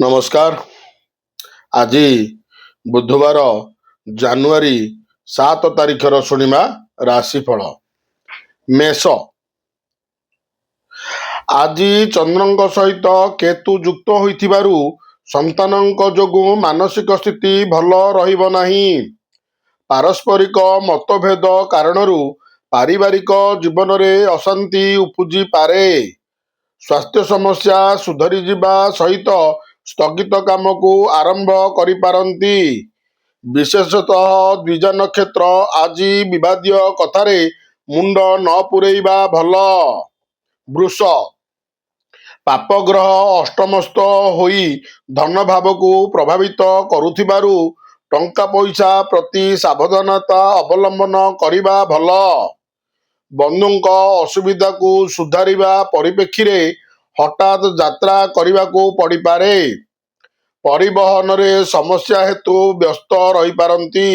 ନମସ୍କାର। ଆଜି ବୁଧବାର ଜାନୁଆରୀ 7 ତାରିଖର ଶୁଣିବା ରାଶିଫଳ। ମେଷ। ଆଜି ଚନ୍ଦ୍ରଙ୍କ ସହିତ କେତୁ ଯୁକ୍ତ ହୋଇଥିବାରୁ ସନ୍ତାନଙ୍କ ଯୋଗୁଁ ମାନସିକ ସ୍ଥିତି ଭଲ ରହିବ ନାହିଁ। ପାରସ୍ପରିକ ମତଭେଦ କାରଣରୁ ପାରିବାରିକ ଜୀବନରେ ଅଶାନ୍ତି ଉପୁଜିପାରେ। ସ୍ୱାସ୍ଥ୍ୟ ସମସ୍ୟା ସୁଧରିଯିବା ସହିତ ସ୍ଥଗିତ କାମକୁ ଆରମ୍ଭ କରିପାରନ୍ତି। ବିଶେଷତଃ ଦ୍ୱିଜା ନକ୍ଷତ୍ର ଆଜି ବିବାଦୀୟ କଥାରେ ମୁଣ୍ଡ ନ ପୂରେଇବା ଭଲ। ବୃଷ। ପାପଗ୍ରହ ଅଷ୍ଟମସ୍ଥ ହୋଇ ଧନ ଭାବକୁ ପ୍ରଭାବିତ କରୁଥିବାରୁ ଟଙ୍କା ପଇସା ପ୍ରତି ସାବଧାନତା ଅବଲମ୍ବନ କରିବା ଭଲ। ବନ୍ଧୁଙ୍କ ଅସୁବିଧାକୁ ସୁଧାରିବା ପରିପ୍ରେକ୍ଷୀରେ ହଠାତ୍ ଯାତ୍ରା କରିବାକୁ ପଡ଼ିପାରେ। ପରିବହନରେ ସମସ୍ୟା ହେତୁ ବ୍ୟସ୍ତ ରହିପାରନ୍ତି।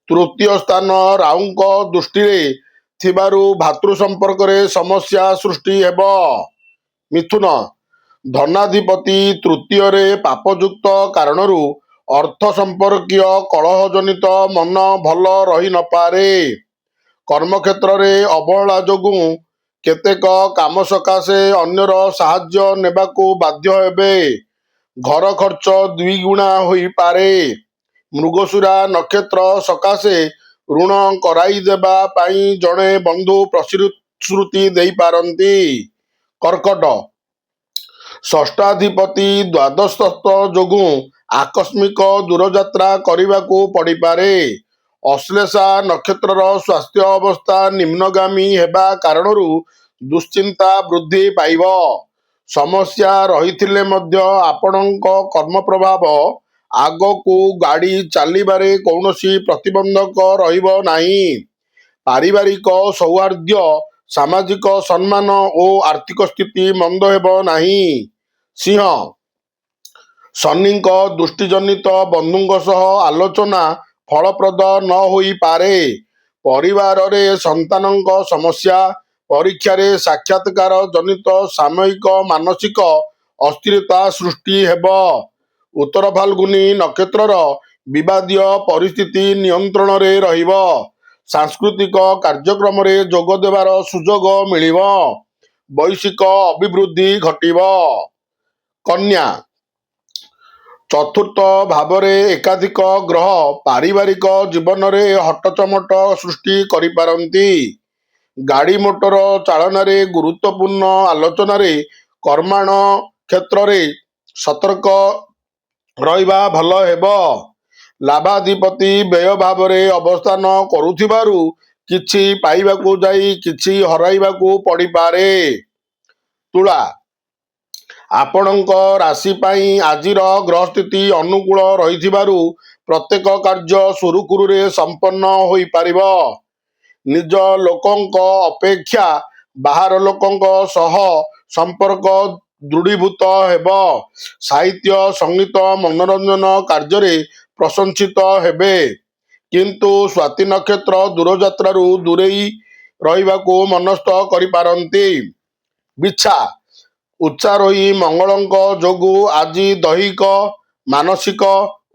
ତୃତୀୟ ସ୍ଥାନ ରାହୁଙ୍କ ଦୃଷ୍ଟିରେ ଥିବାରୁ ଭାତୃ ସମ୍ପର୍କରେ ସମସ୍ୟା ସୃଷ୍ଟି ହେବ। ମିଥୁନ। ଧନାଧିପତି ତୃତୀୟରେ ପାପଯୁକ୍ତ କାରଣରୁ ଅର୍ଥ ସମ୍ପର୍କୀୟ କଳହଜନିତ ମନ ଭଲ ରହି ନପାରେ। କର୍ମକ୍ଷେତ୍ରରେ ଅବହେଳା ଯୋଗୁଁ କେତେକ କାମ ସକାଶେ ଅନ୍ୟର ସାହାଯ୍ୟ ନେବାକୁ ବାଧ୍ୟ ହେବେ। ଘର ଖର୍ଚ୍ଚ ଦ୍ୱିଗୁଣା ହୋଇପାରେ। ମୃଗଶିରା ନକ୍ଷତ୍ର ସକାଶେ ଋଣ କରାଇଦେବା ପାଇଁ ଜଣେ ବନ୍ଧୁ ପ୍ରତିଶ୍ରୁତି ଦେଇପାରନ୍ତି। କର୍କଟ। ଷଷ୍ଠାଧିପତି ଦ୍ୱାଦଶସ୍ଥ ଯୋଗୁଁ ଆକସ୍ମିକ ଦୂରଯାତ୍ରା କରିବାକୁ ପଡ଼ିପାରେ। ଅଶ୍ଳେଷା ନକ୍ଷତ୍ରର ସ୍ୱାସ୍ଥ୍ୟ ଅବସ୍ଥା ନିମ୍ନଗାମୀ ହେବା କାରଣରୁ ଦୁଶ୍ଚିନ୍ତା ବୃଦ୍ଧି ପାଇବ। ସମସ୍ୟା ରହିଥିଲେ ମଧ୍ୟ ଆପଣଙ୍କ କର୍ମ ପ୍ରଭାବ ଆଗକୁ ଗାଡ଼ି ଚାଲିବାରେ କୌଣସି ପ୍ରତିବନ୍ଧକ ରହିବ ନାହିଁ। ପାରିବାରିକ ସୌହାର୍ଦ୍ଦ୍ୟ, ସାମାଜିକ ସମ୍ମାନ ଓ ଆର୍ଥିକ ସ୍ଥିତି ମନ୍ଦ ହେବ ନାହିଁ। ସିଂହ। ଶନିଙ୍କ ଦୃଷ୍ଟିଜନିତ ବନ୍ଧୁଙ୍କ ସହ ଆଲୋଚନା ଫଳପ୍ରଦ ନ ହୋଇପାରେ। ପରିବାରରେ ସନ୍ତାନଙ୍କ ସମସ୍ୟା, ପରୀକ୍ଷାରେ ସାକ୍ଷାତକାର ଜନିତ ସାମୟିକ ମାନସିକ ଅସ୍ଥିରତା ସୃଷ୍ଟି ହେବ। ଉତ୍ତର ଫାଲ୍ଗୁନୀ ନକ୍ଷତ୍ରର ବିବାଦୀୟ ପରିସ୍ଥିତି ନିୟନ୍ତ୍ରଣରେ ରହିବ। ସାଂସ୍କୃତିକ କାର୍ଯ୍ୟକ୍ରମରେ ଯୋଗ ଦେବାର ସୁଯୋଗ ମିଳିବ। ବୈଷୟିକ ଅଭିବୃଦ୍ଧି ଘଟିବ। କନ୍ୟା। ଚତୁର୍ଥ ଭାବରେ ଏକାଧିକ ଗ୍ରହ ପାରିବାରିକ ଜୀବନରେ ହଟଚମଟ ସୃଷ୍ଟି କରିପାରନ୍ତି। ଗାଡ଼ି ମୋଟର ଚାଳନାରେ ଗୁରୁତ୍ୱପୂର୍ଣ୍ଣ ଆଲୋଚନାରେ କର୍ମାଣ କ୍ଷେତ୍ରରେ ସତର୍କ ରହିବା ଭଲ ହେବ। ଲାଭାଧିପତି ବ୍ୟୟ ଭାବରେ ଅବସ୍ଥାନ କରୁଥିବାରୁ କିଛି ପାଇବାକୁ ଯାଇ କିଛି ହରାଇବାକୁ ପଡ଼ିପାରେ। ତୁଳା। ଆପଣଙ୍କ ରାଶି ପାଇଁ ଆଜିର ଗ୍ରହସ୍ଥିତି ଅନୁକୂଳ ରହିଥିବାରୁ ପ୍ରତ୍ୟେକ କାର୍ଯ୍ୟ ସୁରୁଖୁରୁରେ ସମ୍ପନ୍ନ ହୋଇପାରିବ। ନିଜ ଲୋକଙ୍କ ଅପେକ୍ଷା ବାହାର ଲୋକଙ୍କ ସହ ସମ୍ପର୍କ ଦୃଢ଼ୀଭୂତ ହେବ। ସାହିତ୍ୟ, ସଙ୍ଗୀତ, ମନୋରଞ୍ଜନ କାର୍ଯ୍ୟରେ ପ୍ରଶଂସିତ ହେବେ। କିନ୍ତୁ ସ୍ୱାତି ନକ୍ଷତ୍ର ଦୂରଯାତ୍ରାରୁ ଦୂରେଇ ରହିବାକୁ ମନସ୍ଥ କରିପାରନ୍ତି। ବିଛା। ଉଚ୍ଚାରୋହୀ ମଙ୍ଗଳଙ୍କ ଯୋଗୁଁ ଆଜି ଦୈହିକ, ମାନସିକ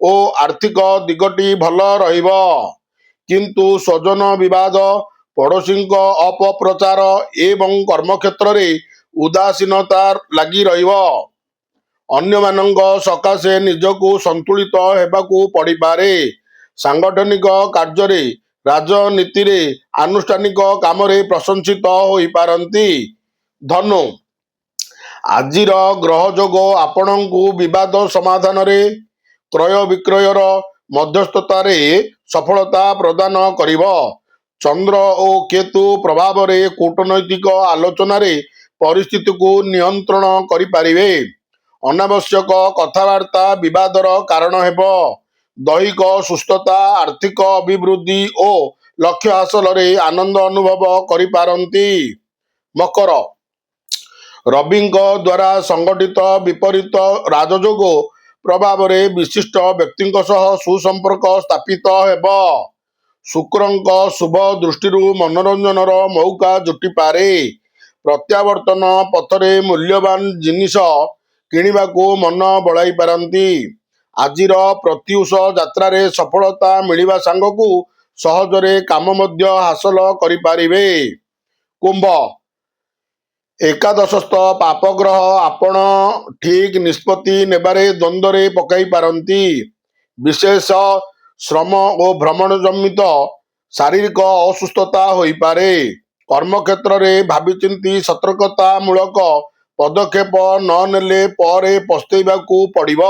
ଓ ଆର୍ଥିକ ଦିଗଟି ଭଲ ରହିବ। କିନ୍ତୁ ସ୍ୱଜନ ବିବାଦ, ପଡ଼ୋଶୀଙ୍କ ଅପପ୍ରଚାର ଏବଂ କର୍ମକ୍ଷେତ୍ରରେ ଉଦାସୀନତା ଲାଗି ରହିବ। ଅନ୍ୟମାନଙ୍କ ସକାଶେ ନିଜକୁ ସନ୍ତୁଳିତ ହେବାକୁ ପଡ଼ିପାରେ। ସାଂଗଠନିକ କାର୍ଯ୍ୟରେ, ରାଜନୀତିରେ, ଆନୁଷ୍ଠାନିକ କାମରେ ପ୍ରଶଂସିତ ହୋଇପାରନ୍ତି। ଧନୁ। ଆଜିର ଗ୍ରହଯୋଗ ଆପଣଙ୍କୁ ବିବାଦ ସମାଧାନରେ, କ୍ରୟ ବିକ୍ରୟର ମଧ୍ୟସ୍ଥତାରେ ସଫଳତା ପ୍ରଦାନ କରିବ। ଚନ୍ଦ୍ର ଓ କେତୁ ପ୍ରଭାବରେ କୂଟନୈତିକ ଆଲୋଚନାରେ ପରିସ୍ଥିତିକୁ ନିୟନ୍ତ୍ରଣ କରିପାରିବେ। ଅନାବଶ୍ୟକ କଥାବାର୍ତ୍ତା ବିବାଦର କାରଣ ହେବ। ଦୈହିକ ସୁସ୍ଥତା, ଆର୍ଥିକ ଅଭିବୃଦ୍ଧି ଓ ଲକ୍ଷ୍ୟ ହାସଲରେ ଆନନ୍ଦ ଅନୁଭବ କରିପାରନ୍ତି। ମକର। ରବିଙ୍କ ଦ୍ୱାରା ସଂଗଠିତ ବିପରୀତ ରାଜଯୋଗ ପ୍ରଭାବରେ ବିଶିଷ୍ଟ ବ୍ୟକ୍ତିଙ୍କ ସହ ସୁସମ୍ପର୍କ ସ୍ଥାପିତ ହେବ। ଶୁକ୍ରଙ୍କ ଶୁଭ ଦୃଷ୍ଟିରୁ ମନୋରଞ୍ଜନର ମଉକା ଜୁଟିପାରେ। ପ୍ରତ୍ୟାବର୍ତ୍ତନ ପଥରେ ମୂଲ୍ୟବାନ ଜିନିଷ କିଣିବାକୁ ମନ ବଳାଇ ପାରନ୍ତି। ଆଜିର ପ୍ରତ୍ୟୁଷ ଯାତ୍ରାରେ ସଫଳତା ମିଳିବା ସାଙ୍ଗକୁ ସହଜରେ କାମ ମଧ୍ୟ ହାସଲ କରିପାରିବେ। କୁମ୍ଭ, ଏକାଦଶସ୍ଥ ପାପଗ୍ରହ ଆପଣ ଠିକ୍ ନିଷ୍ପତ୍ତି ନେବାରେ ଦ୍ୱନ୍ଦ୍ୱରେ ପକାଇ ପାରନ୍ତି। ବିଶେଷ ଶ୍ରମ ଓ ଭ୍ରମଣ ଜନିତ ଶାରୀରିକ ଅସୁସ୍ଥତା ହୋଇପାରେ। କର୍ମକ୍ଷେତ୍ରରେ ଭାବିଚିନ୍ତି ସତର୍କତାମୂଳକ ପଦକ୍ଷେପ ନ ନେଲେ ପରେ ପସ୍ତେଇବାକୁ ପଡ଼ିବ।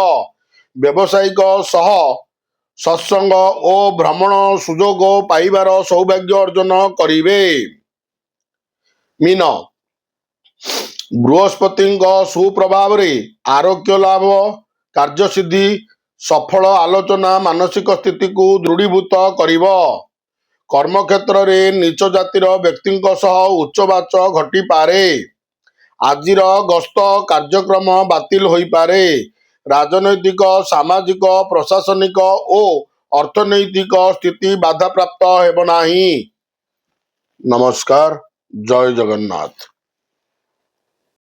ବ୍ୟବସାୟିକ ସହ ସତ୍ସଙ୍ଗ ଓ ଭ୍ରମଣ ସୁଯୋଗ ପାଇବାର ସୌଭାଗ୍ୟ ଅର୍ଜନ କରିବେ। ମୀନ, ବୃହସ୍ପତିଙ୍କ ସୁପ୍ରଭାବରେ ଆରୋଗ୍ୟ ଲାଭ, କାର୍ଯ୍ୟସିଦ୍ଧି, ସଫଳ ଆଲୋଚନା ମାନସିକ ସ୍ଥିତିକୁ ଦୃଢ଼ୀଭୂତ କରିବ। କର୍ମକ୍ଷେତ୍ରରେ ନୀଚ ଜାତିର ବ୍ୟକ୍ତିଙ୍କ ସହ ଉଚ୍ଚବାଚ ଘଟିପାରେ। ଆଜିର ଗସ୍ତ କାର୍ଯ୍ୟକ୍ରମ ବାତିଲ ହୋଇପାରେ। ରାଜନୈତିକ, ସାମାଜିକ, ପ୍ରଶାସନିକ ଓ ଅର୍ଥନୈତିକ ସ୍ଥିତି ବାଧାପ୍ରାପ୍ତ ହେବ ନାହିଁ। ନମସ୍କାର। ଜୟ ଜଗନ୍ନାଥ।